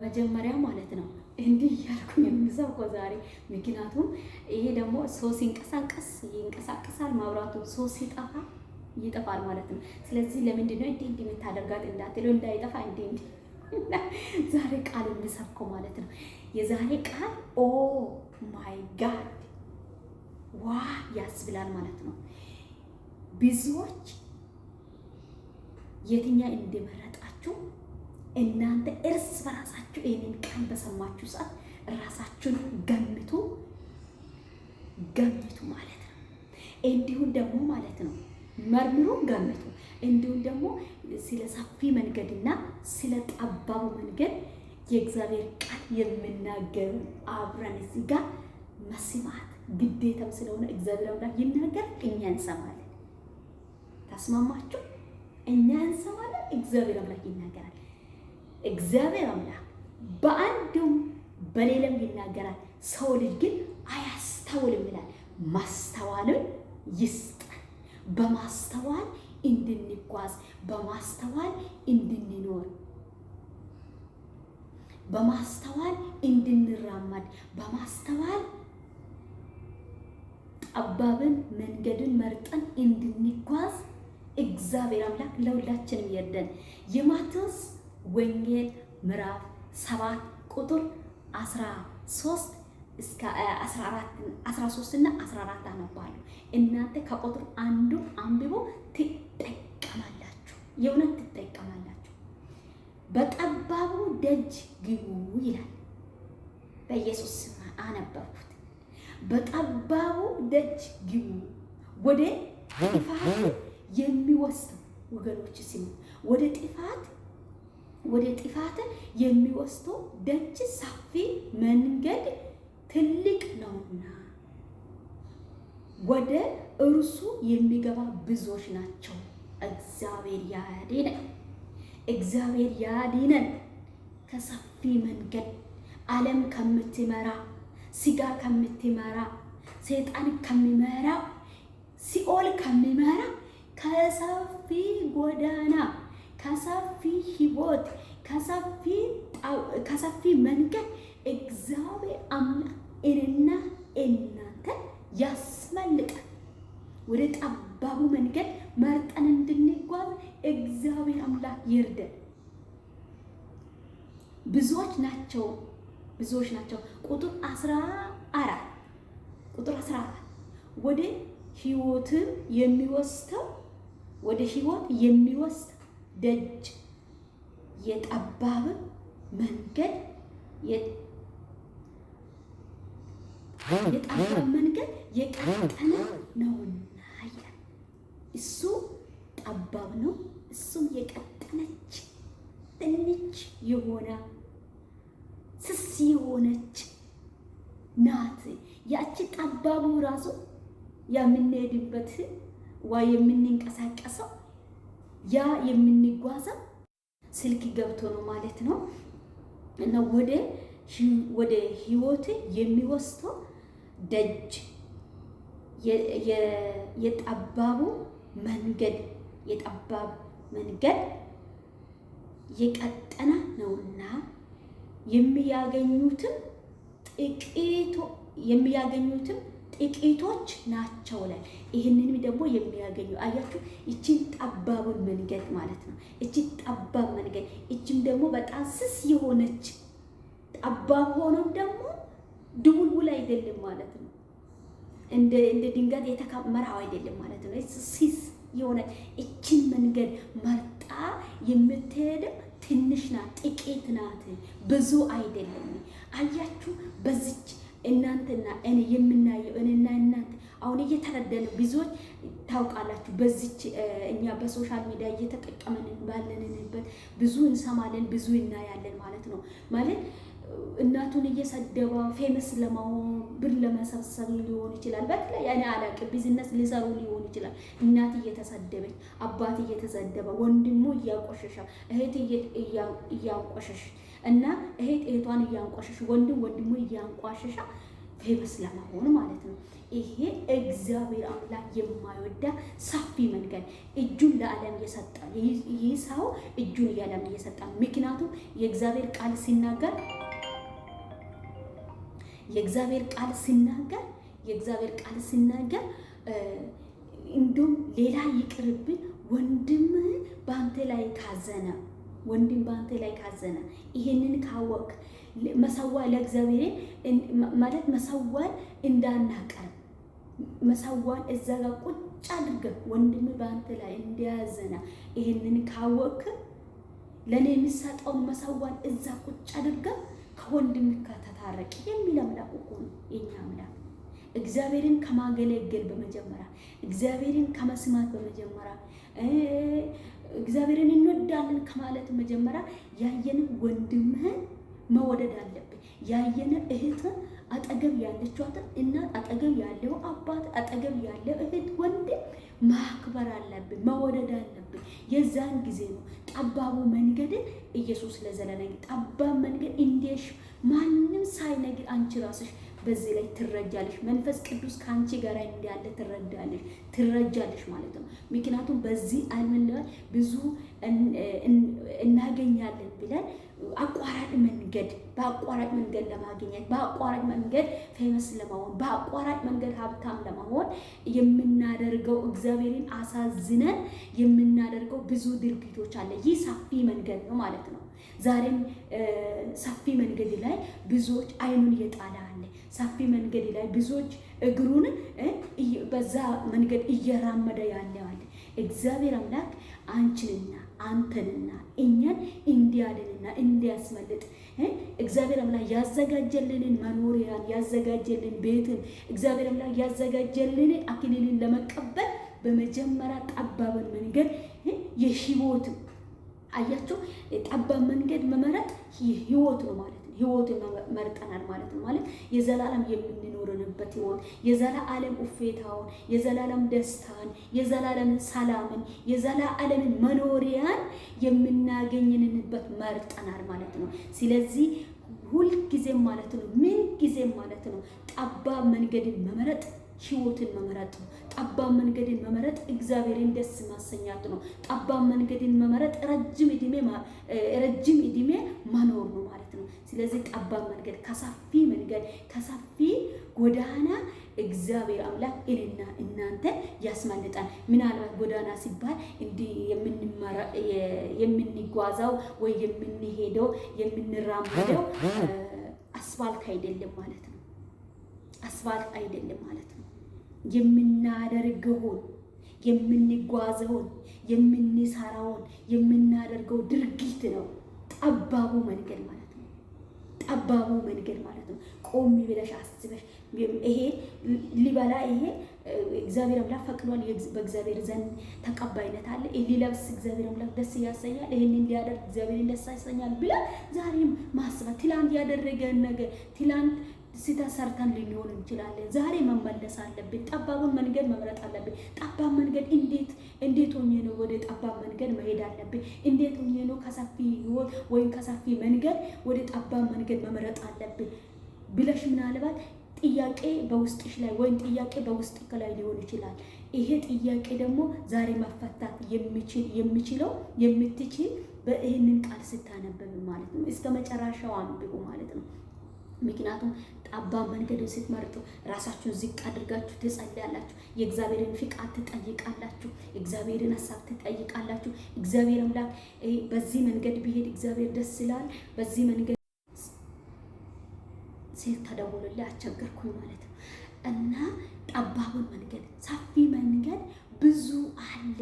መጀመሪያ ማለት ነው እንዲህ እያልኩኝ የምሰብከው ዛሬ። ምክንያቱም ይሄ ደግሞ ሰው ሲንቀሳቀስ ይንቀሳቀሳል፣ ማብራቱ ሰው ሲጠፋ ይጠፋል ማለት ነው። ስለዚህ ለምንድን ነው እንዲህ የምታደርጋት እንዳትለው፣ እንዳይጠፋ እንዲህ ዛሬ ቃል የምሰብከው ማለት ነው። የዛሬ ቃል ኦ ማይ ጋድ ዋ ያስብላል ማለት ነው። ብዙዎች የትኛ እንደመረጣችሁ እናንተ እርስ በራሳችሁ ይህንን ቃል በሰማችሁ ሰዓት ራሳችሁን ገምቱ ማለት ነው። እንዲሁም ደግሞ ማለት ነው መርምሩ፣ ገምቱ። እንዲሁም ደግሞ ስለ ሰፊ መንገድና ስለ ጠባቡ መንገድ የእግዚአብሔር ቃል የምናገሩ አብረን እዚህ ጋር መስማት ግዴታም ስለሆነ እግዚአብሔር አምላክ ይናገር፣ እኛ እንሰማለን። ተስማማችሁ? እኛ እንሰማለን፣ እግዚአብሔር አምላክ ይናገራል። እግዚአብሔር አምላክ በአንዱም በሌላም ይናገራል። ሰው ልጅ ግን አያስተውልም ይላል። ማስተዋልን ይስጠን። በማስተዋል እንድንጓዝ፣ በማስተዋል እንድንኖር፣ በማስተዋል እንድንራመድ፣ በማስተዋል ጠባብን መንገድን መርጠን እንድንጓዝ እግዚአብሔር አምላክ ለሁላችንም ይርዳን። የማቴዎስ ወንጌል ምዕራፍ 7 ቁጥር 13 እስከ 13 እና 14 አነባለሁ። እናንተ ከቁጥር አንዱ አንብቦ ትጠቀማላችሁ፣ የእውነት ትጠቀማላችሁ። በጠባቡ ደጅ ግቡ ይላል። በኢየሱስ ስም አነበብኩት። በጠባቡ ደጅ ግቡ፣ ወደ ጥፋት የሚወስደው ወገኖች ሲሙ ወደ ጥፋት የሚወስደው ደጅ ሰፊ መንገድ ትልቅ ነውና ወደ እርሱ የሚገባ ብዙዎች ናቸው። እግዚአብሔር ያድነን፣ እግዚአብሔር ያድነን ከሰፊ መንገድ፣ ዓለም ከምትመራ፣ ስጋ ከምትመራ፣ ሰይጣን ከሚመራ፣ ሲኦል ከሚመራ ከሰፊ ጎዳና፣ ከሰፊ ህይወት፣ ከሰፊ መንገድ እግዚአብሔር አምላክ እኔና እናንተ ያስመልጣል። ወደ ጠባቡ መንገድ መርጠን እንድንጓዝ እግዚአብሔር አምላክ ይርዳን። ብዙዎች ናቸው። ቁጥር 14 ወደ ህይወት የሚወስድ ደጅ የጠባብ መንገድ የቀጠነ ነውና ይላል። እሱ ጠባብ ነው፣ እሱም የቀጠነች ትንሽ የሆነ ስስ የሆነች ናት። ያቺ ጠባቡ ራሱ የምንሄድበት ወይ የምንንቀሳቀሰው ያ የምንጓዘው ስልክ ገብቶ ነው ማለት ነው። እና ወደ ህይወት የሚወስደው ደጅ የጠባብ መንገድ የቀጠነ ነውና የሚያገኙትም ጥቂቶች ናቸው ላይ ይህንንም ደግሞ የሚያገኙ አያችሁ፣ እቺን ጠባቡን መንገድ ማለት ነው። እቺ ጠባብ መንገድ እቺም ደግሞ በጣም ስስ የሆነች ጠባብ ሆኖም ደግሞ ድቡልቡል አይደለም ማለት ነው። እንደ ድንጋይ የተከመረው አይደለም ማለት ነው። ስስ የሆነ እቺን መንገድ መርጣ የምትሄደው ትንሽ ናት፣ ጥቂት ናት፣ ብዙ አይደለም። አያችሁ በዚች እናንተና እኔ የምናየው እኔና እናንተ አሁን እየተረዳን ብዙዎች ታውቃላችሁ። በዚች እኛ በሶሻል ሚዲያ እየተጠቀመን ባለንበት ብዙ እንሰማለን፣ ብዙ እናያለን ማለት ነው። ማለት እናቱን እየሰደባ ፌመስ ለመሆን ብር ለመሰብሰብ ሊሆን ይችላል። በተለይ እኔ አላውቅም፣ ቢዝነስ ሊሰሩ ሊሆን ይችላል። እናት እየተሰደበች፣ አባት እየተሰደበ፣ ወንድሙ እያቆሸሸ፣ እህት እያቆሸሸ እና እህት እህቷን እያንቋሸሽ፣ ወንድሙ እያንቋሸሻ ፌመስ ለመሆን ማለት ነው። ይሄ እግዚአብሔር አምላክ የማይወዳ ሰፊ መንገድ እጁን ለዓለም እየሰጠ ይህ ሰው እጁን ለዓለም እየሰጠ ምክንያቱም የእግዚአብሔር ቃል ሲናገር እንዲሁም ሌላ ይቅርብን ወንድም በአንተ ላይ ካዘነ ይሄንን ካወቅ መሰዋ ለእግዚአብሔር ማለት መሰዋን እንዳናቀርብ መሰዋን እዛ ጋር ቁጭ አድርገህ ወንድም በአንተ ላይ እንዲያዘና ይሄንን ካወቅ ለኔ የሚሰጠውን መሰዋን እዛ ቁጭ አድርገህ ከወንድም ከተታረቅ የሚል አምላክ እኮ ነው የኛ አምላክ። እግዚአብሔርን ከማገለገል በመጀመሪያ እግዚአብሔርን ከመስማት በመጀመሪያ እግዚአብሔርን እንወዳለን ከማለት መጀመሪያ ያየን ወንድምህን መወደድ አለብን። ያየን እህት አጠገብ ያለችዋት እናት አጠገብ ያለው አባት አጠገብ ያለው እህት ወንድም ማክበር አለብን፣ መወደድ አለብን። የዛን ጊዜ ነው ጠባቡ መንገድ ኢየሱስ ለዘላለም ጠባብ መንገድ እንዴሽ ማንም ሳይነግር አንቺ ራስሽ በዚህ ላይ ትረጃለሽ። መንፈስ ቅዱስ ካንቺ ጋር እንዳለ ትረጃለሽ ማለት ነው። ምክንያቱም በዚህ ዓለም ላይ ብዙ እናገኛለን ብለን በአቋራጭ መንገድ ለማግኘት በአቋራጭ መንገድ ፌመስ ለመሆን በአቋራጭ መንገድ ሀብታም ለመሆን የምናደርገው እግዚአብሔርን አሳዝነን የምናደርገው ብዙ ድርጊቶች አለ። ይህ ሰፊ መንገድ ነው ማለት ነው። ዛሬም ሰፊ መንገድ ላይ ብዙዎች አይኑን እየጣለ አለ። ሰፊ መንገድ ላይ ብዙዎች እግሩን በዛ መንገድ እየራመደ ያለ አለ። እግዚአብሔር አምላክ አንቺንና አንተንና እኛን እንዲያድንና እንዲያስመልጥ እግዚአብሔር አምላክ ያዘጋጀልንን መኖሪያን ያዘጋጀልን ቤትን እግዚአብሔር አምላክ ያዘጋጀልን አክሊልን ለመቀበል በመጀመሪያ ጠባብን መንገድ የህይወት አያችሁ፣ ጠባብ መንገድ መመረጥ ህይወት ነው ማለት ነው። ህይወትን መርጠናል ማለት ነው። ማለት የዘላለም የምንኖርንበት ህይወት የዘላለም እፎይታውን የዘላለም ደስታን የዘላለም ሰላምን የዘላለም መኖሪያን የምናገኝንበት መርጠናል ማለት ነው። ስለዚህ ሁልጊዜም ማለት ነው ምን ጊዜም ማለት ነው ጠባብ መንገድን መመረጥ ህይወትን መመረጥ ነው። ጠባብ መንገድን መመረጥ እግዚአብሔርን ደስ ማሰኛት ነው። ጠባብ መንገድን መመረጥ ረጅም እድሜ መኖር ነው ማለት ነው። ስለዚህ ጠባብ መንገድ ከሰፊ ጎዳና እግዚአብሔር አምላክ እኔና እናንተ ያስመልጣል። ምናልባት ጎዳና ሲባል እንዲህ የምንጓዛው ወይ የምንሄደው የምንራመደው አስፋልት አይደለም ማለት ነው። አስፋልት አይደለም ማለት ነው። የምናደርገውን የምንጓዘውን የምንሰራውን የምናደርገው ድርጊት ነው ጠባቡ መንገድ ማለት ነው። ጠባቡ መንገድ ማለት ነው። ቆም ብለሽ አስበሽ ይሄ ሊበላ ይሄ እግዚአብሔር አምላክ ፈቅዷል። በእግዚአብሔር ዘንድ ተቀባይነት አለ። ሊለብስ እግዚአብሔር አምላክ ደስ ያሰኛል። ይሄንን ሊያደርግ እግዚአብሔር ደስ ያሰኛል ብላ ዛሬም ማስባት ትላንት ያደረገን ነገር ትላንት ስተሰርተን ሊሆን እንችላለን። ዛሬ መመለስ አለብን። ጠባቡን መንገድ መምረጥ አለብን። ጠባብ መንገድ እንዴት ሆኜ ነው ወደ ጠባብ መንገድ መሄድ አለብን? እንዴት ሆኜ ነው ከሰፊ ህይወት ወይም ከሰፊ መንገድ ወደ ጠባብ መንገድ መምረጥ አለብን ብለሽ ምናልባት ጥያቄ በውስጥሽ ላይ ወይም ጥያቄ በውስጥሽ ላይ ሊሆን ይችላል። ይሄ ጥያቄ ደግሞ ዛሬ መፈታት የምትችል በይህንን ቃል ስታነበብ ማለት ነው። እስከ መጨረሻው አንብቡ ማለት ነው። ምክንያቱም ጠባብ መንገድን ስትመርጡ ራሳችሁን ዝቅ አድርጋችሁ ትጸልያላችሁ። የእግዚአብሔርን ፍቃድ ትጠይቃላችሁ። የእግዚአብሔርን ሀሳብ ትጠይቃላችሁ። እግዚአብሔር አምላክ በዚህ መንገድ ቢሄድ እግዚአብሔር ደስ ይላል። በዚህ መንገድ ሴት ተደውሎልኝ አስቸገርኩኝ ማለት ነው። እና ጠባቡን መንገድ ሰፊ መንገድ ብዙ አለ።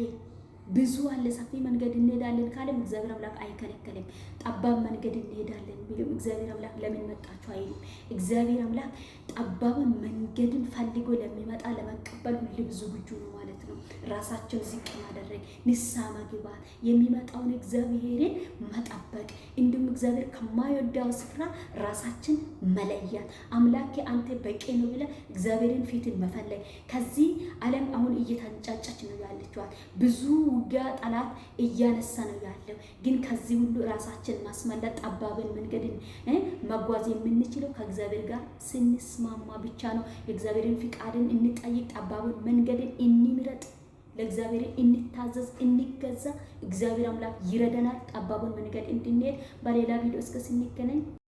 ሰፊ መንገድ እንሄዳለን ካለም እግዚአብሔር አምላክ አይከለከልም። ጠባብ መንገድ እንሄዳለን ቢልም እግዚአብሔር አምላክ ለምን መጣችሁ አይልም። እግዚአብሔር አምላክ ጠባብን መንገድን ፈልጎ ለሚመጣ ለመቀበል ሁሉ ዝግጁ ነው ማለት ነው። ራሳቸው ዝቅ ማድረግ፣ ንስሐ መግባት፣ የሚመጣውን እግዚአብሔርን መጠበቅ፣ እንዲሁም እግዚአብሔር ከማይወዳው ስፍራ ራሳችን መለያት፣ አምላኬ አንተ በቂ ነው ብለን እግዚአብሔርን ፊትን መፈለግ። ከዚህ ዓለም አሁን እየተንጫጫች ነው ያለችዋል። ብዙ ውጊያ ጠላት እያነሳ ነው ያለው። ግን ከዚህ ሁሉ ራሳችን ማስመለጥ ጠባብን መንገድን መጓዝ የምንችለው ከእግዚአብሔር ጋር ስንስማማ ብቻ ነው። የእግዚአብሔርን ፍቃድን እንጠይቅ፣ ጠባቡን መንገድን እንምረጥ፣ ለእግዚአብሔር እንታዘዝ፣ እንገዛ። እግዚአብሔር አምላክ ይረዳናል ጠባቡን መንገድ እንድንሄድ። በሌላ ቪዲዮ እስከ ስንገናኝ